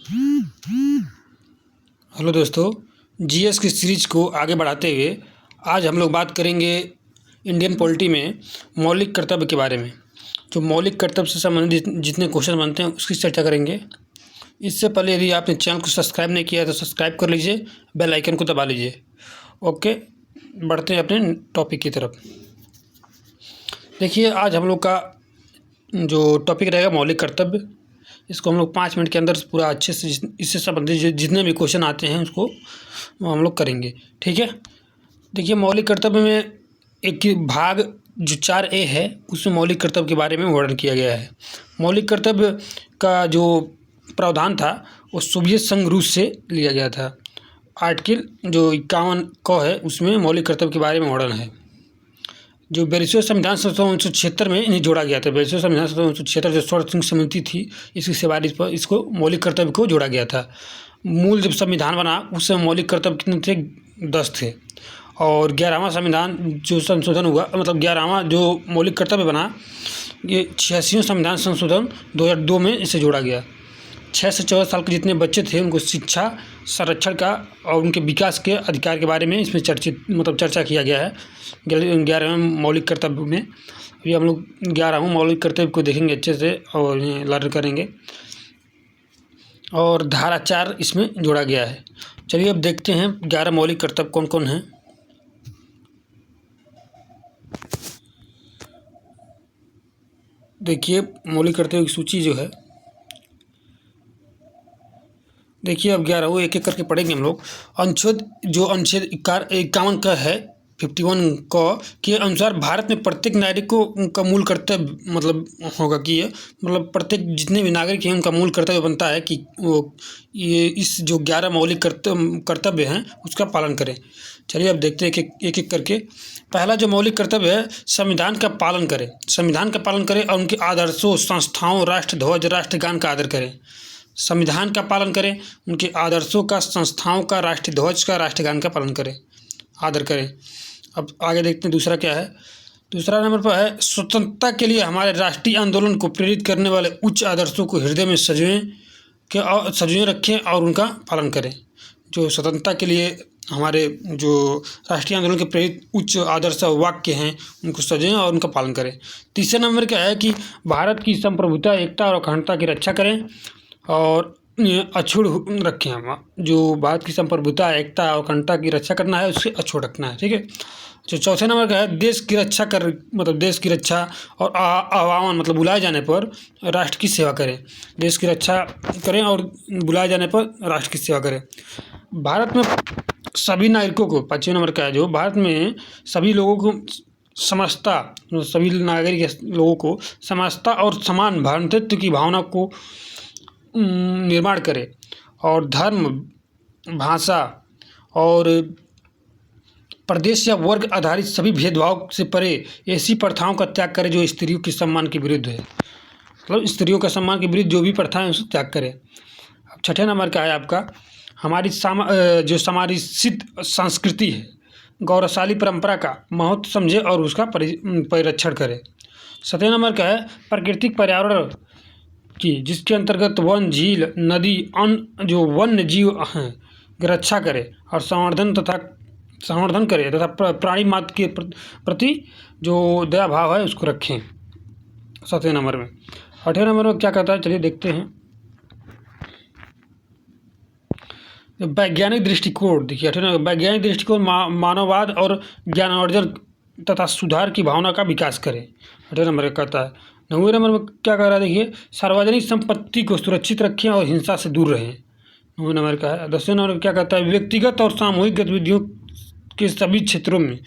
Hello दोस्तों, GS की series को आगे बढ़ाते हुए आज हम लोग बात करेंगे इंडियन पॉलिटी में मौलिक कर्तव्य के बारे में। जो मौलिक कर्तव्य से संबंधित जितने क्वेश्चन बनते हैं उसकी चर्चा करेंगे। इससे पहले यदि आपने चैनल को सब्सक्राइब नहीं किया है तो सब्सक्राइब कर लीजिए, बेल आइकन को दबा लीजिए। ओके, बढ़ते हैं अपने टॉपिक की तरफ। देखिए, आज हम लोग का जो टॉपिक रहेगा मौलिक कर्तव्य। इसको हम लोग 5 मिनट के अंदर पूरा अच्छे से इससे संबंधित जितने भी क्वेश्चन आते हैं उसको हम लोग करेंगे, ठीक है। देखिए, मौलिक कर्तव्य में एक भाग जो 4A है उसमें मौलिक कर्तव्य के बारे में वर्णन किया गया है। मौलिक कर्तव्य का जो प्रावधान था वो सोवियत संघ रूस से लिया गया था। आर्टिकल जो 51 क है उसमें मौलिक कर्तव्य के बारे में वर्णन है। जो 42वें संविधान संशोधन 1976 में इन्हें जोड़ा गया था। 42वें संविधान संशोधन 1976 जो स्वर्ण सिंह समिति थी इसकी सिफारिश पर इसको मौलिक कर्तव्य को जोड़ा गया था। मूल जब संविधान बना उस समय मौलिक कर्तव्य कितने थे? 10 थे। और 11वां संविधान जो संशोधन हुआ, मतलब 11वां जो मौलिक कर्तव्य बना, ये 86वें संविधान संशोधन 2002 में इसे जोड़ा गया। 6 से 14 साल के जितने बच्चे थे उनको शिक्षा, संरक्षण का और उनके विकास के अधिकार के बारे में इसमें चर्चा किया गया है 11वें मौलिक कर्तव्य में। अभी हम लोग 11वां मौलिक कर्तव्य को देखेंगे अच्छे से और लर्न करेंगे। और धारा 4 इसमें जोड़ा गया है। चलिए अब देखते हैं 11 मौलिक कर्तव्य कौन कौन हैं। देखिए, मौलिक कर्तव्य की सूची जो है, देखिए अब 11 वो एक एक करके पढ़ेंगे हम लोग। अनुच्छेद 51 का है 51 के अनुसार भारत में प्रत्येक नागरिक को उनका मूल कर्तव्य मतलब होगा कि ये मतलब प्रत्येक जितने भी नागरिक हैं उनका मूल कर्तव्य बनता है कि वो ये इस जो 11 मौलिक कर्तव्य हैं उसका पालन करें। चलिए अब देखते हैं एक एक करके। पहला जो मौलिक कर्तव्य है, संविधान का पालन करें। संविधान का पालन करें और उनके आदर्शों, संस्थाओं, राष्ट्रध्वज, राष्ट्रगान का आदर करें। संविधान का पालन करें, उनके आदर्शों का, संस्थाओं का, राष्ट्रध्वज का, राष्ट्रगान का पालन करें, आदर करें। अब आगे देखते हैं दूसरा क्या है। दूसरा नंबर पर है, स्वतंत्रता के लिए हमारे राष्ट्रीय आंदोलन को प्रेरित करने वाले उच्च आदर्शों को हृदय में सजोए रखें और उनका पालन करें। जो स्वतंत्रता के लिए हमारे जो राष्ट्रीय आंदोलन के प्रेरित उच्च आदर्श वाक्य हैं उनको सजें और उनका पालन करें। तीसरे नंबर क्या है कि भारत की संप्रभुता, एकता और अखंडता की रक्षा करें और अछूत रखें। हम जो भारत की संप्रभुता, एकता और अखंडता की रक्षा करना है उससे अछूत रखना है, ठीक है। जो चौथे नंबर का है, देश की रक्षा मतलब देश की रक्षा और आह्वान मतलब बुलाए जाने पर राष्ट्र की सेवा करें। देश की रक्षा करें और बुलाए जाने पर राष्ट्र की सेवा करें। भारत में सभी नागरिकों को, 5वें नंबर का है, जो भारत में सभी लोगों को समझता, सभी नागरिक लोगों को समझता और समान भातृत्व की भावना को निर्माण करे और धर्म, भाषा और प्रदेश या वर्ग आधारित सभी भेदभाव से परे ऐसी प्रथाओं का त्याग करे जो स्त्रियों के सम्मान के विरुद्ध है। मतलब स्त्रियों का सम्मान के विरुद्ध जो भी प्रथाएं उसको त्याग करे। अब 6ठे नंबर का है आपका, हमारी जो समारिसित संस्कृति है, गौरवशाली परंपरा का महत्व समझे और उसका परिरक्षण करे। 7वें नंबर का है, प्राकृतिक पर्यावरण की जिसके अंतर्गत वन, झील, नदी, अन्य जो वन्य जीव हैं की रक्षा करे और संवर्धन करे तथा प्राणी मात्र के प्रति जो दया भाव है उसको रखें। 7वें नंबर में। 8वें नंबर में क्या कहता है, चलिए देखते हैं। वैज्ञानिक दृष्टिकोण, देखिए 8वें नंबर, वैज्ञानिक दृष्टिकोण मानववाद और ज्ञानार्जन तथा सुधार की भावना का विकास करे। 8वें नंबर का कहता है। 9वें नंबर में क्या कह रहा है, देखिए, सार्वजनिक संपत्ति को सुरक्षित रखें और हिंसा से दूर रहें। 9वें नंबर का है। 10वें नंबर क्या कहता है, व्यक्तिगत और सामूहिक गतिविधियों के सभी क्षेत्रों में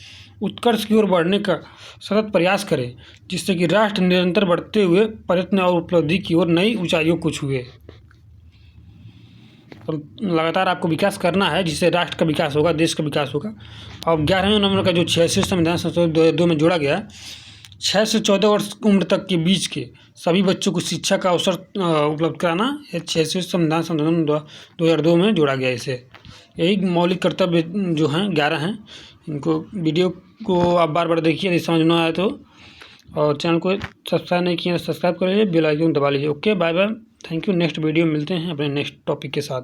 उत्कर्ष की ओर बढ़ने का सतत प्रयास करें जिससे कि राष्ट्र निरंतर बढ़ते हुए प्रयत्न और उपलब्धि की ओर नई ऊंचाइयों को छुए। तो लगातार आपको विकास करना है जिससे राष्ट्र का विकास होगा, देश का विकास होगा। और 11वें नंबर का जो 86वें संविधान संशोधन 2002 में जोड़ा गया, 6 से 14 वर्ष उम्र तक के बीच के सभी बच्चों को शिक्षा का अवसर उपलब्ध कराना, 86वें संविधान संशोधन 2002 में जोड़ा गया। इसे यही मौलिक कर्तव्य जो हैं 11 हैं। इनको वीडियो को आप बार बार देखिए यदि समझ में आए तो, और चैनल को सब्सक्राइब नहीं किया सब्सक्राइब कर लीजिए, बेल आइकन दबा लीजिए। Okay, bye bye. Thank you. Next video मिलते हैं अपने नेक्स्ट टॉपिक के साथ।